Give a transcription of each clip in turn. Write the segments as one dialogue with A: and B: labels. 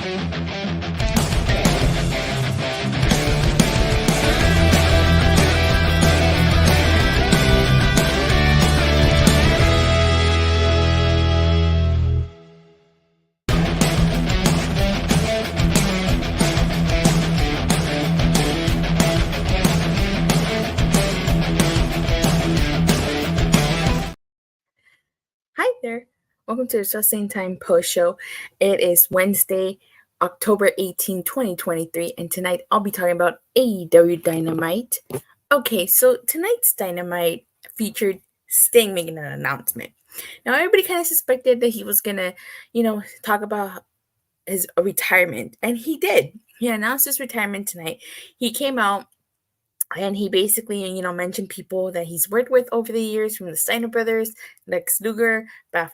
A: Hi there. Welcome to the Wrestling Time Post Show. It is Wednesday, October 18, 2023, and tonight I'll be talking about AEW Dynamite. Okay, so tonight's Dynamite featured Sting making an announcement. Now, everybody kind of suspected that he was going to, talk about his retirement, and he did. He announced his retirement tonight. He came out and he basically, mentioned people that he's worked with over the years, from the Steiner brothers, Lex Luger, Buff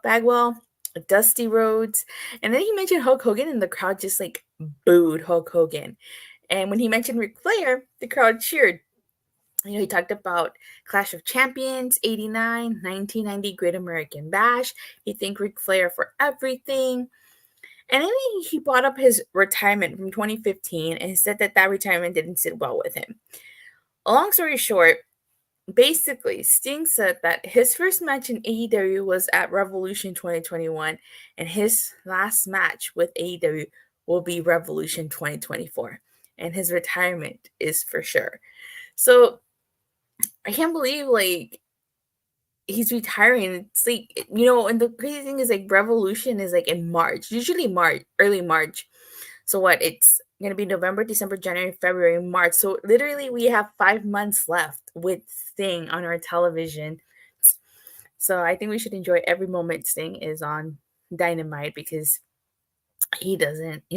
A: Bagwell, Dusty Rhodes. And then he mentioned Hulk Hogan, and the crowd just booed Hulk Hogan. And when he mentioned Ric Flair, the crowd cheered. He talked about Clash of Champions, 89, 1990 Great American Bash. He thanked Ric Flair for everything. And then he brought up his retirement from 2015 and said that retirement didn't sit well with him. Long story short, basically, Sting said that his first match in AEW was at Revolution 2021, and his last match with AEW will be Revolution 2024. And his retirement is for sure. So I can't believe, he's retiring. It's and the crazy thing is Revolution is in March, usually early March. So what? It's gonna be November, December, January, February, March. So literally we have 5 months left with Sting on our television. So I think we should enjoy every moment Sting is on Dynamite, because he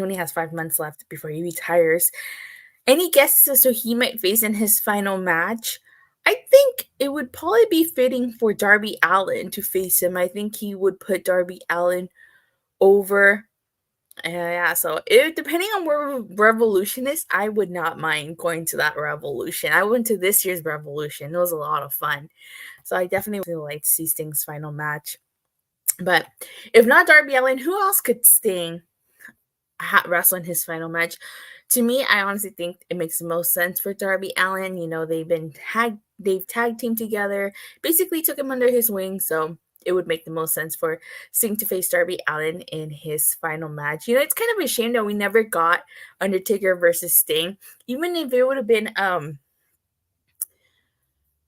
A: only has 5 months left before he retires. Any guesses as to who he might face in his final match? I think it would probably be fitting for Darby Allin to face him. I think he would put Darby Allin over. So depending on where Revolution is, I would not mind going to that Revolution. I went to this year's Revolution. It was a lot of fun. So I definitely would like to see Sting's final match. But if not Darby Allin, who else could Sting wrestle in his final match? To me, I honestly think it makes the most sense for Darby Allin. They've tag teamed together, basically took him under his wing, so it would make the most sense for Sting to face Darby Allin in his final match. It's kind of a shame that we never got Undertaker versus Sting, even if it would have been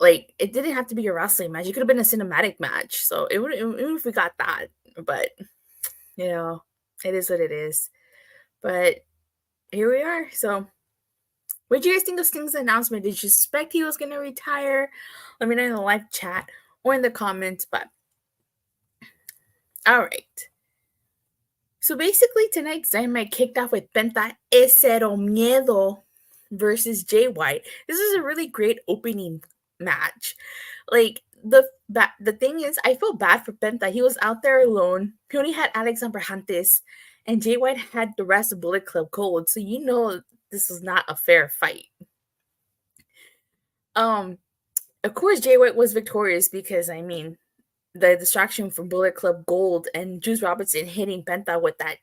A: it didn't have to be a wrestling match. It could have been a cinematic match. So even if we got that, but it is what it is. But here we are. So what do you guys think of Sting's announcement? Did you suspect he was going to retire? Let me know in the live chat or in the comments. But all right. So basically tonight's Dynamite kicked off with Penta Cero Miedo versus Jay White. This is a really great opening match. The thing is, I feel bad for Penta. He was out there alone. He only had Alex Abrahantes, and Jay White had the rest of Bullet Club Gold. So this was not a fair fight. Of course, Jay White was victorious because, the distraction from Bullet Club Gold and Juice Robinson hitting Penta with that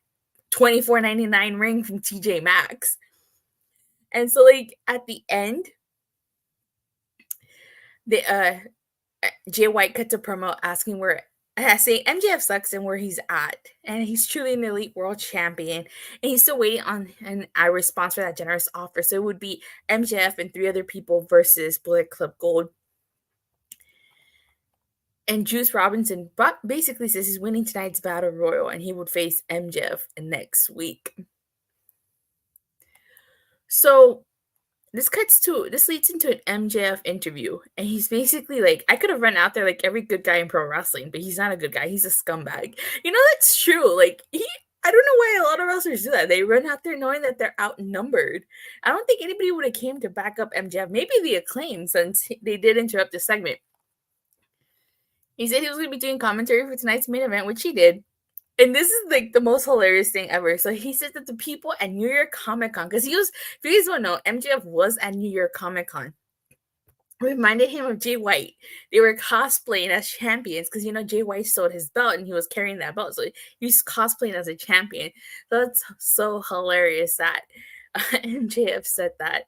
A: $24.99 ring from TJ Maxx. And so, at the end, Jay White cut a promo asking saying MJF sucks and where he's at, and he's truly an elite world champion, and he's still waiting on a response for that generous offer. So it would be MJF and 3 other people versus Bullet Club Gold. And Juice Robinson basically says he's winning tonight's Battle Royal, and he would face MJF next week. So this leads into an MJF interview, and he's basically I could have run out there like every good guy in pro wrestling, but he's not a good guy. He's a scumbag. That's true. I don't know why a lot of wrestlers do that. They run out there knowing that they're outnumbered. I don't think anybody would have came to back up MJF. Maybe the Acclaim, since they did interrupt the segment. He said he was going to be doing commentary for tonight's main event, which he did. And this is the most hilarious thing ever. So he said that the people at New York Comic Con, because if you guys don't know, MJF was at New York Comic Con. reminded him of Jay White. They were cosplaying as champions because Jay White sold his belt and he was carrying that belt, so he's cosplaying as a champion. So that's so hilarious that MJF said that.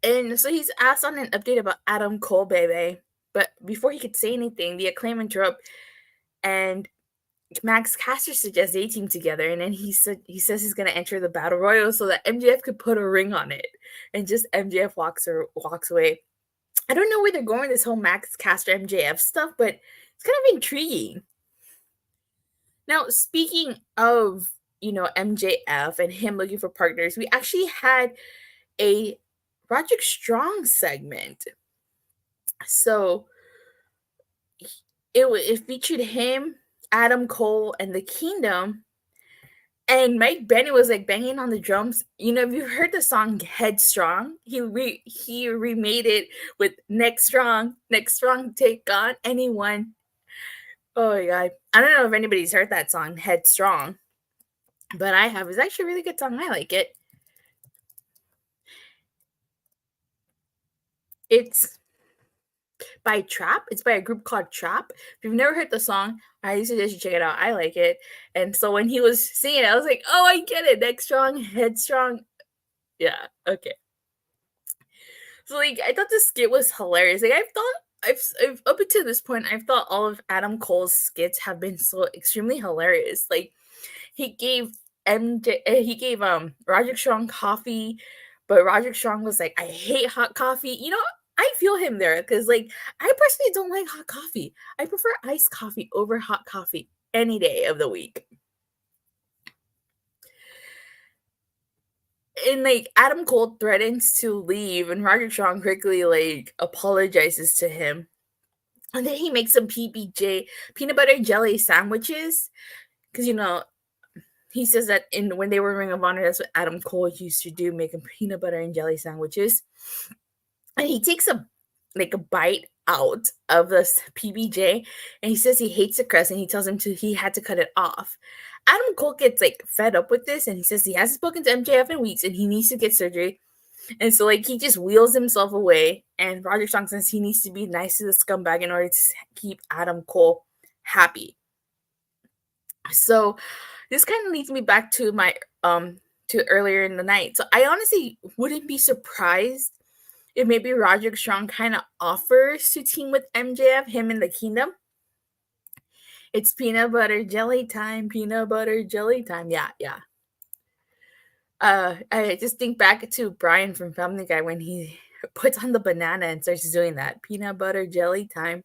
A: And so he's asked on an update about Adam Cole, baby. But before he could say anything, the Acclaim interrupt, and Max Caster suggests they team together, and then he says he's gonna enter the battle royal so that MJF could put a ring on it, and just MJF walks away. I don't know where they're going with this whole Max Caster MJF stuff, but it's kind of intriguing. Now, speaking of MJF and him looking for partners, we actually had a Roderick Strong segment. So it featured him, Adam Cole, and the Kingdom. And Mike Bennett was like banging on the drums. If you've heard the song Headstrong, he remade it with Next Strong, take on anyone. Oh my god. I don't know if anybody's heard that song, Headstrong. But I have. It's actually a really good song. I like it. It's by Trap. It's by a group called Trap. If you've never heard the song, I suggest you check it out. I like it. And so when he was singing it, I was like, oh, I get it. Next Strong, Headstrong. Yeah, okay. So I thought the skit was hilarious. I've up until this point, I've thought all of Adam Cole's skits have been so extremely hilarious. He gave Roderick Strong coffee, but Roderick Strong was like, I hate hot coffee. I feel him there because I personally don't like hot coffee. I prefer iced coffee over hot coffee any day of the week. And Adam Cole threatens to leave, and Roderick Strong quickly apologizes to him. And then he makes some PBJ peanut butter jelly sandwiches. Because he says that when they were Ring of Honor, that's what Adam Cole used to do, making peanut butter and jelly sandwiches. And he takes a bite out of this PBJ, and he says he hates the crust, and he tells him he had to cut it off. Adam Cole gets fed up with this, and he says he hasn't spoken to MJF in weeks, and he needs to get surgery. And so he just wheels himself away, and Roderick Strong says he needs to be nice to the scumbag in order to keep Adam Cole happy. So this kind of leads me back to my to earlier in the night. So I honestly wouldn't be surprised if maybe Roderick Strong kind of offers to team with MJF, him in the Kingdom. It's peanut butter jelly time, peanut butter jelly time. Yeah. I just think back to Brian from Family Guy when he puts on the banana and starts doing that. Peanut butter jelly time.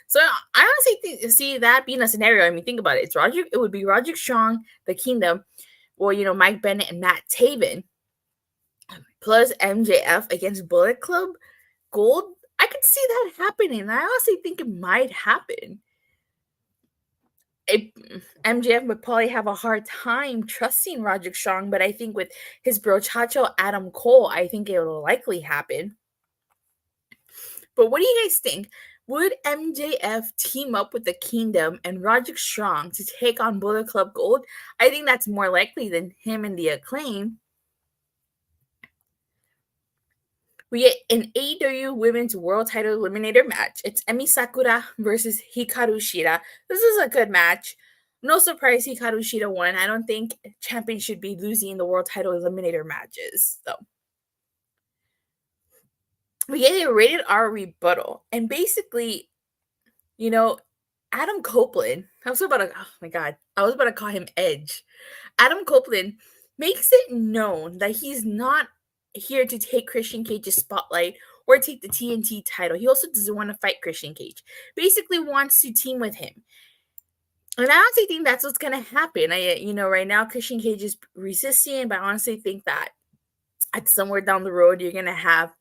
A: So I honestly see that being a scenario. I mean, think about it. It would be Roderick Strong, the Kingdom, or Mike Bennett and Matt Taven, plus MJF against Bullet Club Gold. I could see that happening. I honestly think it might happen. MJF would probably have a hard time trusting Roderick Strong, but I think with his brochacho Adam Cole, I think it will likely happen. But what do you guys think? Would MJF team up with the Kingdom and Roderick Strong to take on Bullet Club Gold? I think that's more likely than him and the Acclaim. We get an AEW Women's World Title Eliminator match. It's Emi Sakura versus Hikaru Shida. This is a good match. No surprise Hikaru Shida won. I don't think champions should be losing the World Title Eliminator matches. So we get a rated R rebuttal. And basically, Adam Copeland, I was about to call him Edge. Adam Copeland makes it known that he's not here to take Christian Cage's spotlight or take the TNT title. He also doesn't want to fight Christian Cage. Basically wants to team with him. And I honestly think that's what's going to happen. Right now Christian Cage is resisting, but I honestly think that at somewhere down the road you're going to have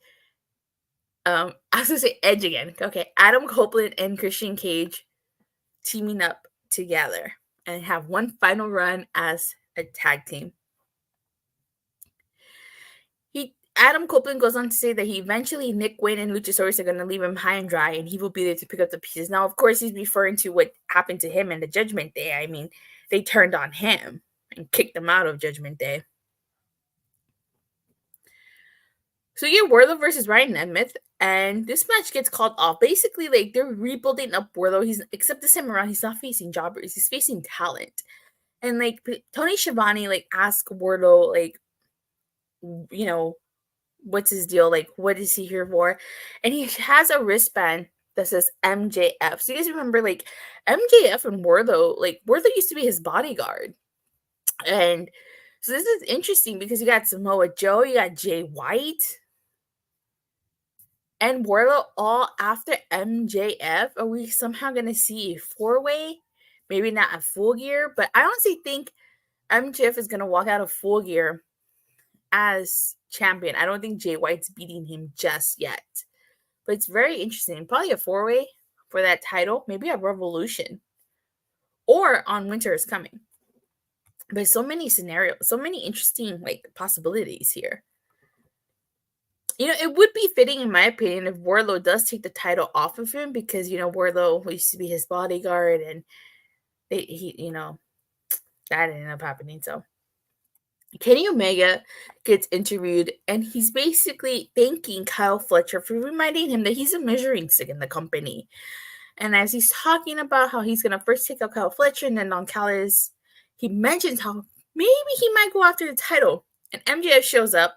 A: I was going to say Edge again. Okay, Adam Copeland and Christian Cage teaming up together and have one final run as a tag team. Adam Copeland goes on to say that eventually Nick Wayne and Luchasaurus are going to leave him high and dry, and he will be there to pick up the pieces. Now, of course, he's referring to what happened to him in the Judgment Day. I mean, they turned on him and kicked him out of Judgment Day. So you get Wardlow versus Ryan Nemeth, and this match gets called off. Basically, like, they're rebuilding up Wardlow. Except this time around, he's not facing jobbers. He's facing talent. And, like, Tony Schiavone, like, asked Wardlow, like, you know, what's his deal? Like, what is he here for? And he has a wristband that says MJF. So you guys remember, like, MJF and Wardlow, like, Wardlow used to be his bodyguard. And so this is interesting because you got Samoa Joe, you got Jay White, and Wardlow all after MJF. Are we somehow going to see a four-way? Maybe not a Full Gear, but I honestly think MJF is going to walk out of Full Gear as champion. I don't think Jay White's beating him just yet. But it's very interesting. Probably a four-way for that title. Maybe a Revolution. Or on Winter is Coming. But so many scenarios, so many interesting, like, possibilities here. You know, it would be fitting, in my opinion, if Wardlow does take the title off of him, because, you know, Wardlow used to be his bodyguard, and that ended up happening. So Kenny Omega gets interviewed, and he's basically thanking Kyle Fletcher for reminding him that he's a measuring stick in the company. And as he's talking about how he's going to first take out Kyle Fletcher and then on Callis, he mentions how maybe he might go after the title. And MJF shows up.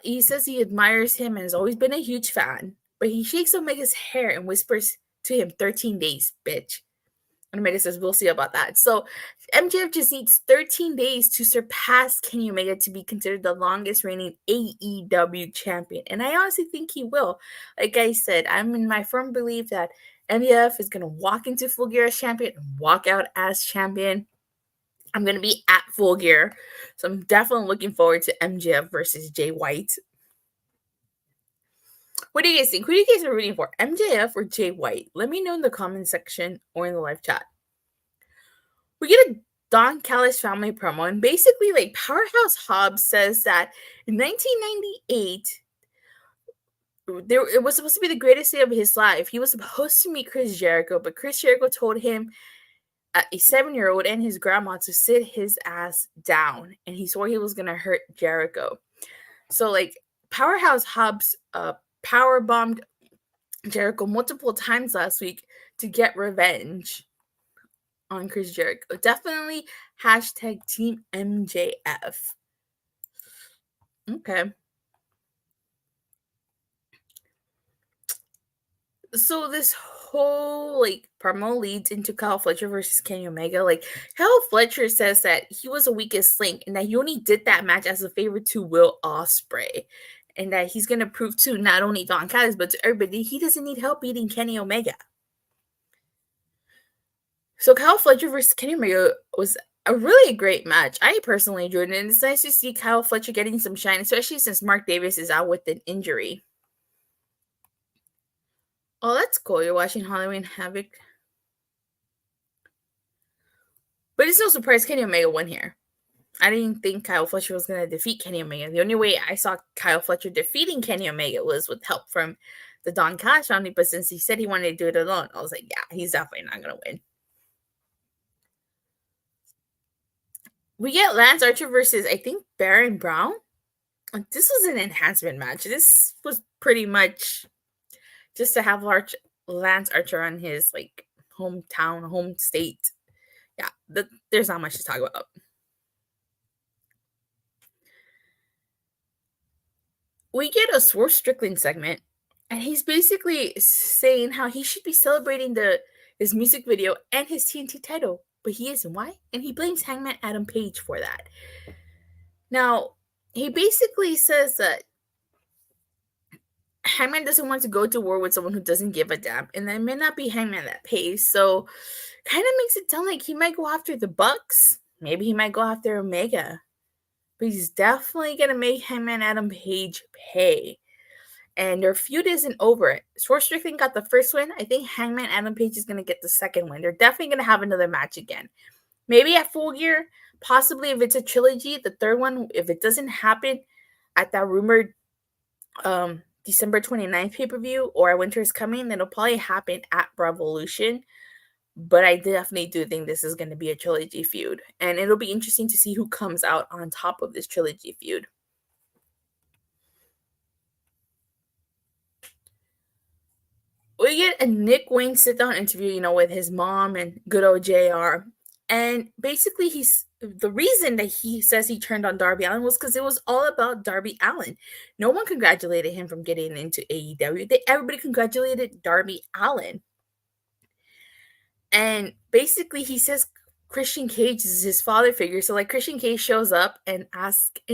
A: He says he admires him and has always been a huge fan. But he shakes Omega's hair and whispers to him, 13 days, bitch. And Omega says, we'll see about that. So MJF just needs 13 days to surpass Kenny Omega to be considered the longest reigning AEW champion. And I honestly think he will. Like I said, I'm in my firm belief that MJF is going to walk into Full Gear as champion and walk out as champion. I'm going to be at Full Gear. So I'm definitely looking forward to MJF versus Jay White. What do you guys think? Who do you guys are rooting for? MJF or Jay White? Let me know in the comment section or in the live chat. We get a Don Callis family promo, and basically, like, Powerhouse Hobbs says that in 1998, it was supposed to be the greatest day of his life. He was supposed to meet Chris Jericho, but Chris Jericho told him, a 7-year-old and his grandma, to sit his ass down, and he swore he was gonna hurt Jericho. So, like, Powerhouse Hobbs power bombed Jericho multiple times last week to get revenge on Chris Jericho. Definitely hashtag Team MJF. Okay. So this whole, like, promo leads into Kyle Fletcher versus Kenny Omega. Like, Kyle Fletcher says that he was the weakest link and that he only did that match as a favor to Will Ospreay. And that he's going to prove to not only Don Callis, but to everybody, he doesn't need help beating Kenny Omega. So Kyle Fletcher versus Kenny Omega was a really great match. I personally enjoyed it, and it's nice to see Kyle Fletcher getting some shine, especially since Mark Davis is out with an injury. Oh, that's cool. You're watching Halloween Havoc. But it's no surprise Kenny Omega won here. I didn't think Kyle Fletcher was going to defeat Kenny Omega. The only way I saw Kyle Fletcher defeating Kenny Omega was with help from the Don Callis family, but since he said he wanted to do it alone, I was like, yeah, he's definitely not going to win. We get Lance Archer versus, I think, Baron Brown. This was an enhancement match. This was pretty much just to have Lance Archer on his, like, hometown, home state. Yeah, there's not much to talk about. We get a Swerve Strickland segment, and he's basically saying how he should be celebrating his music video and his TNT title, but he isn't. Why? And he blames Hangman Adam Page for that. Now, he basically says that Hangman doesn't want to go to war with someone who doesn't give a damn, and that may not be Hangman that pays. So, kind of makes it sound like he might go after the Bucks. Maybe he might go after Omega. But he's definitely going to make Hangman Adam Page pay. And their feud isn't over. Swerve Strickland got the first win. I think Hangman Adam Page is going to get the second win. They're definitely going to have another match again. Maybe at Full Gear. Possibly if it's a trilogy. The third one, if it doesn't happen at that rumored December 29th pay-per-view or Winter is Coming, then it'll probably happen at Revolution. But I definitely do think this is going to be a trilogy feud. And it'll be interesting to see who comes out on top of this trilogy feud. we get a Nick Wayne sit-down interview, with his mom and good old JR. And basically, the reason that he says he turned on Darby Allin was because it was all about Darby Allin. No one congratulated him from getting into AEW. Everybody congratulated Darby Allin. And basically, he says Christian Cage is his father figure. So, Christian Cage shows up and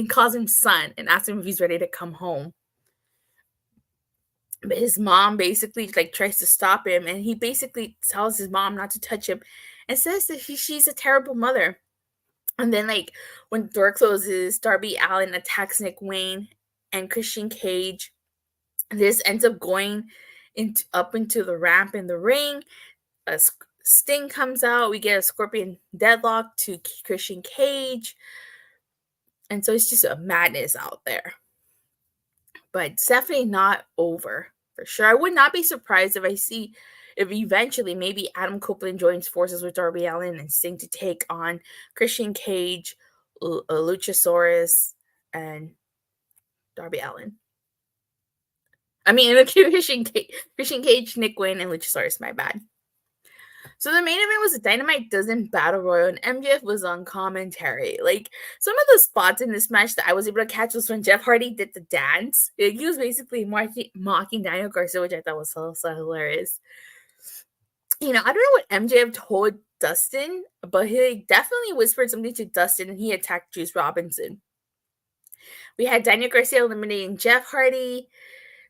A: calls him son and asks him if he's ready to come home. But his mom basically tries to stop him, and he basically tells his mom not to touch him and says that she's a terrible mother. And then when the door closes, Darby Allin attacks Nick Wayne and Christian Cage. This ends up going up into the ramp in the ring. A Sting comes out. We get a Scorpion deadlock to Christian Cage. And so it's just a madness out there. But it's definitely not over, for sure. I would not be surprised if eventually maybe Adam Copeland joins forces with Darby Allin and Sting to take on Christian Cage, Luchasaurus, and Darby Allin. I mean, Christian Cage, Nick Wayne, and Luchasaurus, my bad. So the main event was a Dynamite Dozen Battle Royal, and MJF was on commentary. Some of the spots in this match that I was able to catch was when Jeff Hardy did the dance. He was basically mocking Daniel Garcia, which I thought was so hilarious. I don't know what MJF told Dustin, but he definitely whispered something to Dustin, and he attacked Juice Robinson. We had Daniel Garcia eliminating Jeff Hardy.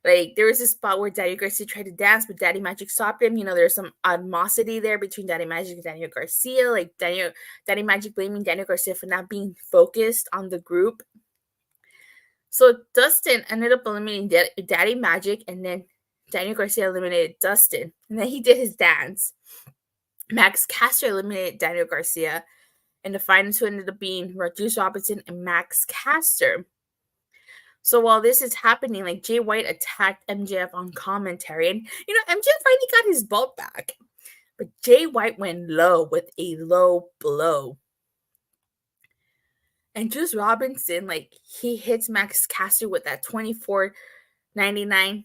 A: There was this spot where Daddy Garcia tried to dance, but Daddy Magic stopped him. There's some animosity there between Daddy Magic and Daniel Garcia. Daddy Magic blaming Daniel Garcia for not being focused on the group. So Dustin ended up eliminating Daddy Magic, and then Daniel Garcia eliminated Dustin. And then he did his dance. Max Caster eliminated Daniel Garcia. And the final two ended up being Juice Robinson and Max Caster. So while this is happening, Jay White attacked MJF on commentary. And, MJF finally got his belt back. But Jay White went low with a low blow. And Juice Robinson, he hits Max Caster with that $24.99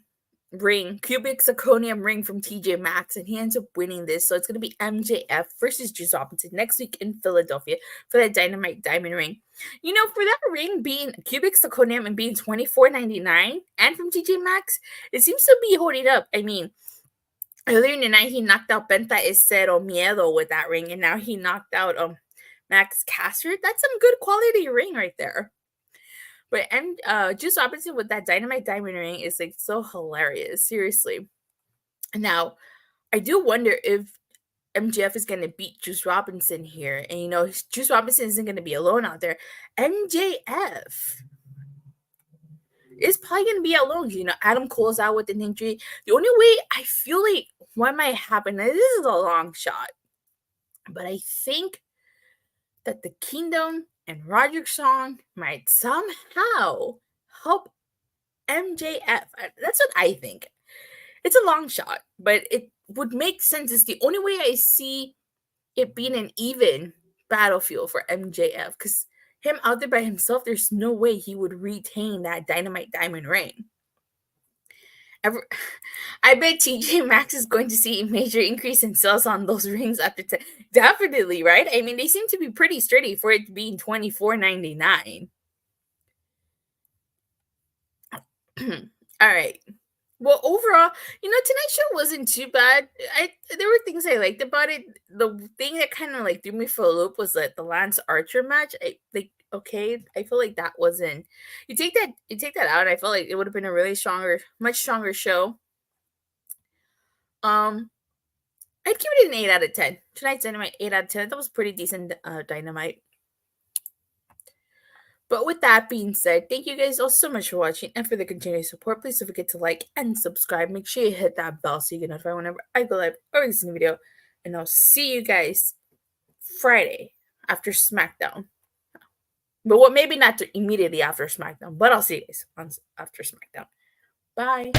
A: ring, cubic zirconium ring from TJ Maxx, and he ends up winning this. So it's going to be MJF versus Juice Robinson next week in Philadelphia for that Dynamite Diamond ring. For that ring being cubic zirconium and being $24.99 and from TJ Maxx, it seems to be holding up. I mean, earlier in the night, he knocked out Penta, Cero, Miedo with that ring, and now he knocked out Max Caster. That's some good quality ring right there. But Juice Robinson with that Dynamite Diamond ring is so hilarious. Seriously. Now, I do wonder if MJF is going to beat Juice Robinson here. And, Juice Robinson isn't going to be alone out there. MJF is probably going to be alone. Adam Cole's out with an injury. The only way I feel what might happen, this is a long shot, but I think that the Kingdom and Roderick song might somehow help MJF. That's what I think. It's a long shot, but it would make sense. It's the only way I see it being an even battlefield for MJF, because him out there by himself, there's no way he would retain that Dynamite Diamond ring. I bet TJ Maxx is going to see a major increase in sales on those rings after definitely, right? I mean, they seem to be pretty sturdy for it being $24.99. All right. Well, overall, tonight's show wasn't too bad. There were things I liked about it. The thing that kind of threw me for a loop was the Lance Archer match. Okay, I feel that wasn't. You take that out, I felt it would have been a really much stronger show. I'd give it an 8 out of 10. Tonight's Dynamite, 8 out of 10. That was pretty decent Dynamite. But with that being said, thank you guys all so much for watching and for the continued support. Please don't forget to like and subscribe. Make sure you hit that bell so you get notified whenever I go live or release a new video. And I'll see you guys Friday after SmackDown. But maybe not immediately after SmackDown, but I'll see you guys after SmackDown. Bye.